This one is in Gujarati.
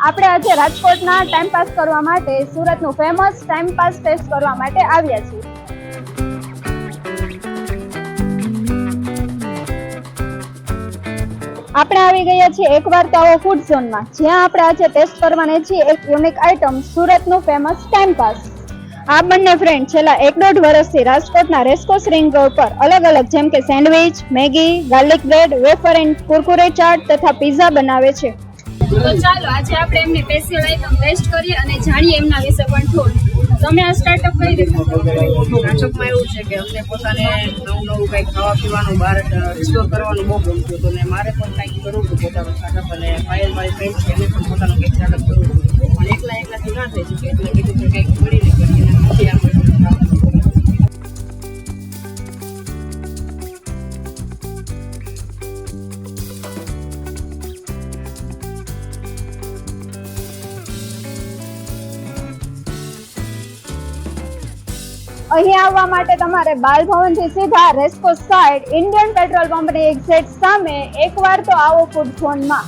આપણે આજે રાજકોટના ટાઈમ પાસ કરવા માટે સુરતનું ફેમસ ટાઈમ પાસ ટેસ્ટ કરવા માટે આવ્યા છીએ. આપણે આવી ગયા છીએ એકવાર તો આવો ફૂડ ઝોનમાં, જ્યાં આપણે આજે ટેસ્ટ કરવાને છીએ એક યુનિક આઇટમ સુરતનું ફેમસ ટાઈમ પાસ. આ બંને ફ્રેન્ડ છેલ્લા 1.5 વર્ષથી રાજકોટના રેસકોર્સ રિંગ રોડ પર અલગ અલગ જેમ કે sandwich, Maggi, garlic bread, wafer and Kurkure chaat તથા પિઝા બનાવે છે. તો ચાલો આજે આપણે એમની સ્પેશિયલ આઈટમ ટેસ્ટ કરીએ અને જાણીએ એમના વિશે પણ થોડું. તમે આ સ્ટાર્ટઅપ કઈ રીતે નાટકમાં એવું છે કે અમને પોતાને નવું કંઈક ખાવા પીવાનું બહાર એક્સપ્લોર કરવાનું બહુ ગમતું હતું અને મારે પણ કંઈક કરવું હતું પોતાનું સ્ટાર્ટઅપ. અને પાયલ મારી ફ્રેન્ડ છે એને પણ પોતાનું કંઈક સ્ટાર્ટઅપ કરવું હતું, પણ એકલાથી ના થઈ શકે એટલે કીધું કે કંઈક મળીને કરીએ અને પછી આપણે અહીં આવવા માટે તમારે બાલભવનથી સીધા રેસકોર્સ સાઇડ ઇન્ડિયન પેટ્રોલ પંપની એક્ઝેક્ટ સામે એકવાર તો આવો ફૂડ ઝોનમાં.